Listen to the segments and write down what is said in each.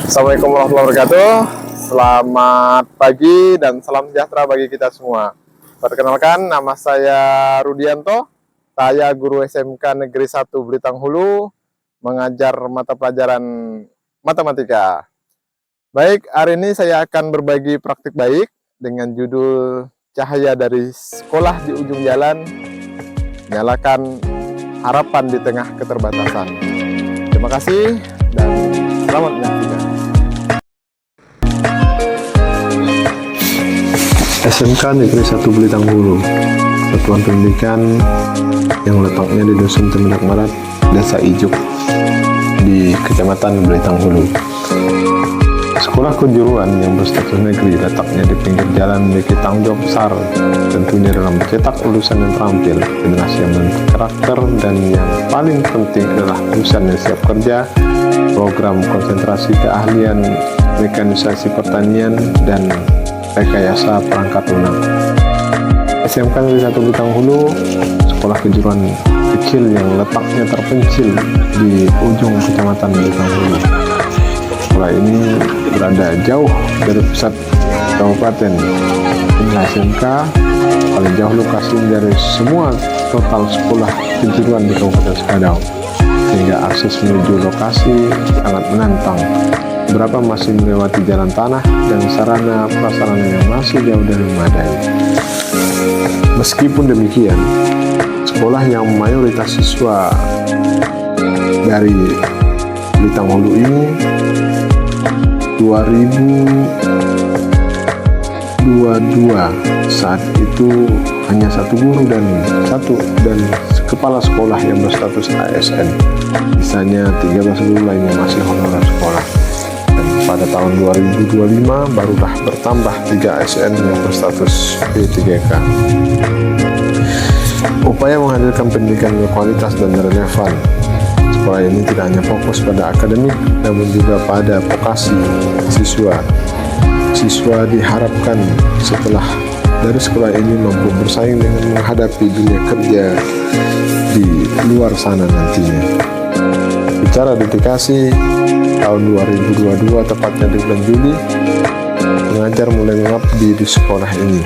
Assalamualaikum warahmatullahi wabarakatuh. Selamat pagi dan salam sejahtera bagi kita semua. Perkenalkan, nama saya Rudianto. Saya guru SMK Negeri 1 Belitung Hulu, mengajar mata pelajaran matematika. Baik, hari ini saya akan berbagi praktik baik dengan judul Cahaya dari Sekolah di Ujung Jalan, Nyalakan Harapan di Tengah Keterbatasan. Terima kasih dan selamat menyaksikan. SMK Negeri 1 Belitung Hulu, satuan pendidikan yang letaknya di Dusun Temenak Barat, Desa Ijuk, di Kecamatan Belitung Hulu. Sekolah kejuruan yang berstatus negeri letaknya di pinggir jalan memiliki tanggung jawab besar tentunya dalam mencetak lulusan yang terampil, generasi yang memiliki karakter, dan yang paling penting adalah lulusan yang siap kerja, program konsentrasi keahlian mekanisasi pertanian, dan rekayasa perangkat lunak. SMK Negeri 1 Belitung Hulu, sekolah kejuruan kecil yang letaknya terpencil di ujung Kecamatan Belitung Hulu. Sekolah ini berada jauh dari pusat kabupaten. Inilah SMK paling jauh lokasi dari semua total sekolah kejuruan di Kabupaten Sekadau, sehingga akses menuju lokasi sangat menantang. Beberapa masih melewati jalan tanah dan sarana prasarana yang masih jauh dari memadai. Meskipun demikian, sekolah yang mayoritas siswa dari Belitung Hulu ini 2022 saat itu hanya satu guru dan kepala sekolah yang berstatus ASN. Sisanya 13 guru lainnya masih honorer sekolah. Pada tahun 2025 barulah bertambah 3 ASN yang berstatus P3K. Upaya menghadirkan pendidikan berkualitas dan relevan. Sekolah ini tidak hanya fokus pada akademik, namun juga pada vokasi siswa. Siswa diharapkan setelah dari sekolah ini mampu bersaing dengan menghadapi dunia kerja di luar sana nantinya. Bicara dedikasi, tahun 2022 tepatnya di bulan Juli, pengajar mulai mengabdi di sekolah ini.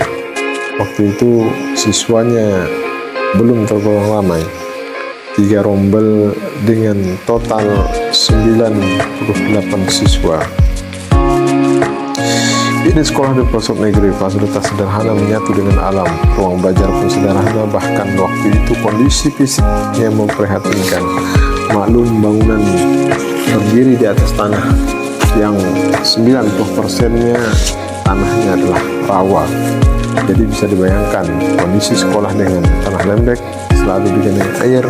Waktu itu siswanya belum tergolong ramai, 3 rombel dengan total 98 siswa. Ini sekolah di pelosok negeri, fasilitas sederhana menyatu dengan alam, ruang belajar pun sederhana, bahkan waktu itu kondisi fisiknya memprihatinkan. Maklum, bangunan berdiri di atas tanah yang 90%-nya tanahnya adalah rawa. Jadi bisa dibayangkan kondisi sekolah dengan tanah lembek selalu digenangi air,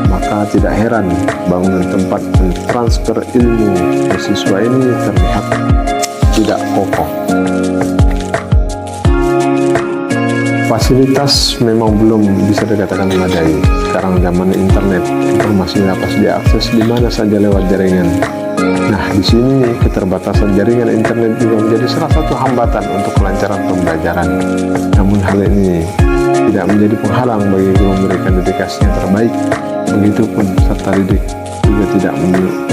maka tidak heran bangunan tempat transfer ilmu ke siswa ini terlihat tidak kokoh. Fasilitas memang belum bisa dikatakan memadai. Sekarang zaman internet, informasi dapat diakses di mana saja lewat jaringan. Nah, di sini keterbatasan jaringan internet juga menjadi salah satu hambatan untuk kelancaran pembelajaran. Namun hal ini tidak menjadi penghalang bagi guru memberikan dedikasi yang terbaik. Begitupun peserta didik juga tidak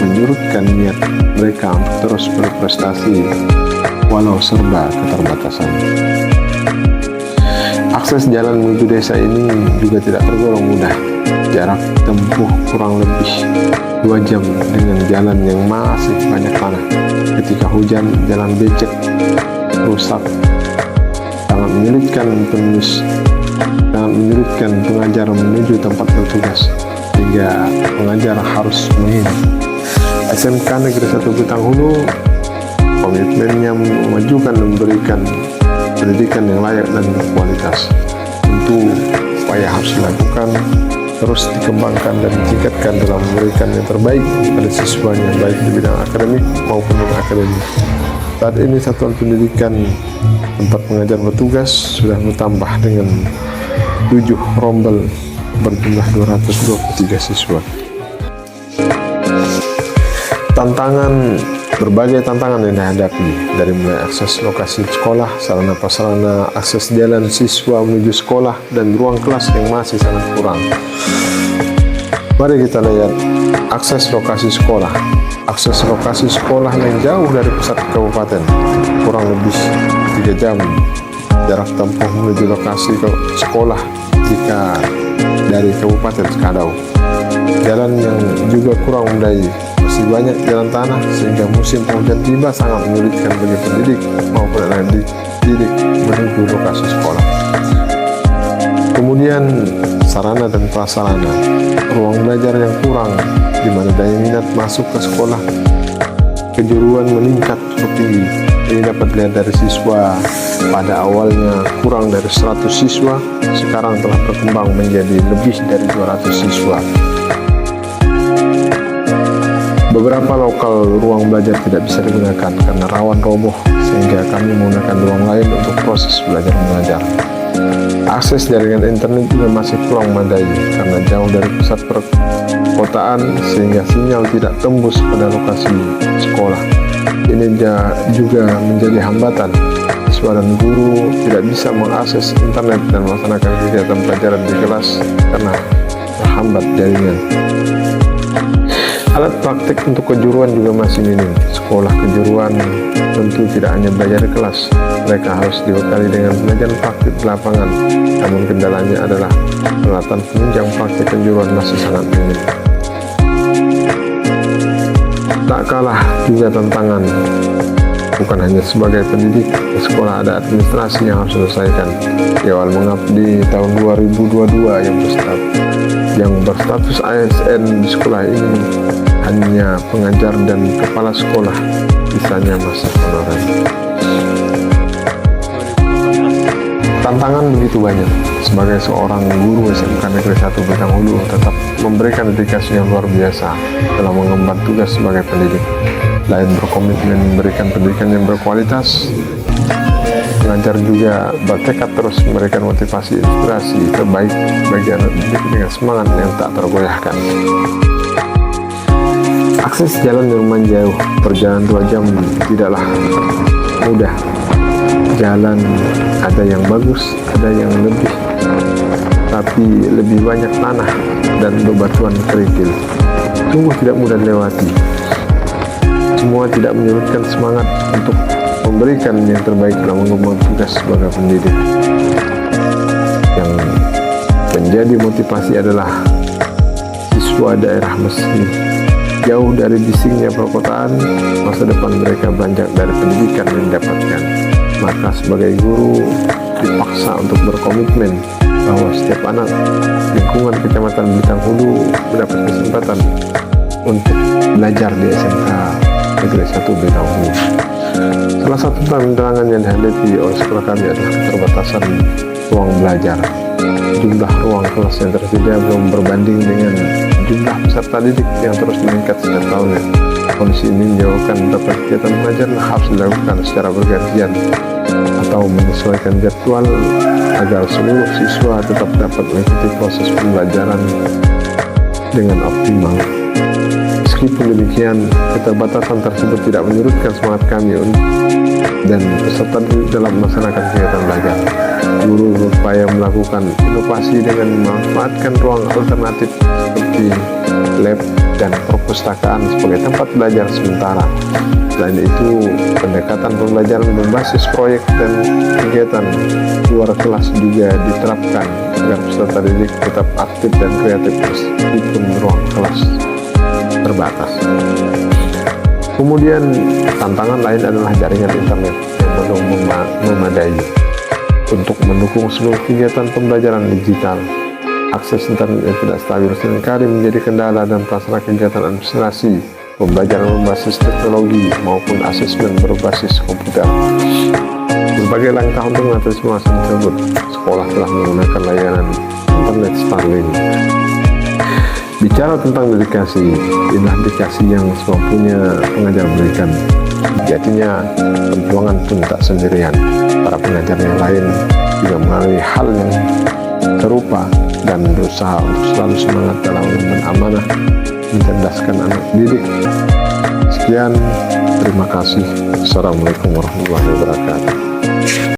menyurutkan niat mereka untuk terus berprestasi walau serba keterbatasan. Akses jalan menuju desa ini juga tidak tergolong mudah. Jarak tempuh kurang lebih 2 jam dengan jalan yang masih banyak tanah. Ketika hujan, jalan becek, rusak, sangat menyulitkan pengajar menuju tempat bertugas, sehingga pengajar harus menginap. SMK Negeri 1 Belitung Hulu komitmennya memajukan dan memberikan pendidikan yang layak dan berkualitas. Tentu upaya harus dilakukan, terus dikembangkan dan ditingkatkan dalam memberikan yang terbaik pada siswanya, baik di bidang akademik maupun non-akademik. Saat ini satuan pendidikan tempat pengajar bertugas sudah bertambah dengan 7 rombel berjumlah 223 siswa. Berbagai tantangan yang dihadapi, dari mulai akses lokasi sekolah, sarana prasarana, akses jalan siswa menuju sekolah, dan ruang kelas yang masih sangat kurang. Mari kita lihat Akses lokasi sekolah. Akses lokasi sekolah yang jauh dari pusat kabupaten, kurang lebih 3 jam jarak tempuh menuju lokasi sekolah jika dari Kabupaten Skadau. Jalan yang juga kurang memadai, masih banyak jalan tanah sehingga musim penghujan tiba sangat menyulitkan bagi pendidik maupun anak didik menuju lokasi sekolah. Kemudian sarana dan prasarana, ruang belajar yang kurang di mana daya minat masuk ke sekolah kejuruan meningkat cukup tinggi. Ini dapat dilihat dari siswa pada awalnya kurang dari 100 siswa, sekarang telah berkembang menjadi lebih dari 200 siswa. Beberapa lokal ruang belajar tidak bisa digunakan karena rawan roboh, sehingga kami menggunakan ruang lain untuk proses belajar mengajar. Akses jaringan internet juga masih kurang memadai karena jauh dari pusat perkotaan sehingga sinyal tidak tembus pada lokasi sekolah. Ini juga menjadi hambatan. Siswa dan guru tidak bisa mengakses internet dan melaksanakan kegiatan pelajaran di kelas karena terhambat jaringan. Alat praktik untuk kejuruan juga masih minim. Sekolah kejuruan tentu tidak hanya belajar di kelas, mereka harus dibekali dengan pelajaran praktik di lapangan. Namun kendalanya adalah peralatan penunjang praktik kejuruan masih sangat minim. Tak kalah juga tantangan, bukan hanya sebagai pendidik, di sekolah ada administrasi yang harus diselesaikan. Di awal mengabdi tahun 2022 yang berstatus ASN di sekolah ini hanya pengajar dan kepala sekolah, sisanya masih honorer. Tantangan begitu banyak. Sebagai seorang guru SMK Negeri 1 Blitang Hulu tetap memberikan dedikasi yang luar biasa dalam mengemban tugas sebagai pendidik. Selain berkomitmen memberikan pendidikan yang berkualitas, pengajar juga bertekad terus memberikan motivasi inspirasi terbaik bagi anak didik dengan semangat yang tak tergoyahkan. Akses jalan yang lumayan jauh, perjalanan 2 jam tidaklah mudah. Jalan ada yang bagus, ada yang lebih, tapi lebih banyak tanah dan bebatuan kerikil. Sungguh tidak mudah dilewati. Semua tidak menyurutkan semangat untuk memberikan yang terbaik dalam mengemban tugas sebagai pendidik. Yang menjadi motivasi adalah siswa daerah meski jauh dari bisingnya perkotaan, masa depan mereka beranjak dari pendidikan yang didapatkan. Maka sebagai guru dipaksa untuk berkomitmen bahwa setiap anak lingkungan Kecamatan Blitang Hulu mendapat kesempatan untuk belajar di SMK Negeri 1 Blitang Hulu. Salah satu tantangan yang dihadapi oleh sekolah kami adalah keterbatasan ruang belajar. Jumlah ruang kelas yang tersedia belum berbanding dengan jumlah peserta didik yang terus meningkat setiap tahunnya. Kondisi ini menyebabkan beberapa kegiatan pelajaran harus dilakukan secara bergantian atau menyesuaikan jadwal agar seluruh siswa tetap dapat mengikuti proses pembelajaran dengan optimal. Meskipun demikian, keterbatasan tersebut tidak menyurutkan semangat kami dan peserta dalam melaksanakan kegiatan belajar. Guru berupaya melakukan inovasi dengan memanfaatkan ruang alternatif seperti lab dan perpustakaan sebagai tempat belajar sementara. Selain itu, pendekatan pembelajaran berbasis proyek dan kegiatan luar kelas juga diterapkan agar peserta didik tetap aktif dan kreatif meskipun ruang kelas terbatas. Kemudian tantangan lain adalah jaringan internet yang belum memadai untuk mendukung seluruh kegiatan pembelajaran digital. Akses internet yang tidak stabil seringkali menjadi kendala dan pelaksanaan kegiatan administrasi, pembelajaran berbasis teknologi maupun asesmen berbasis komputer. Berbagai langkah untuk mengatasi masalah tersebut, sekolah telah menggunakan layanan internet Starlink. Bicara tentang dedikasi, inilah dedikasi yang semampunya pengajar berikan. Sejatinya, perjuangan pun tak sendirian. Para pengajar yang lain juga mengalami hal yang serupa dan berusaha untuk selalu semangat dalam mengemban amanah mencerdaskan anak didik. Sekian, terima kasih. Assalamualaikum warahmatullahi wabarakatuh.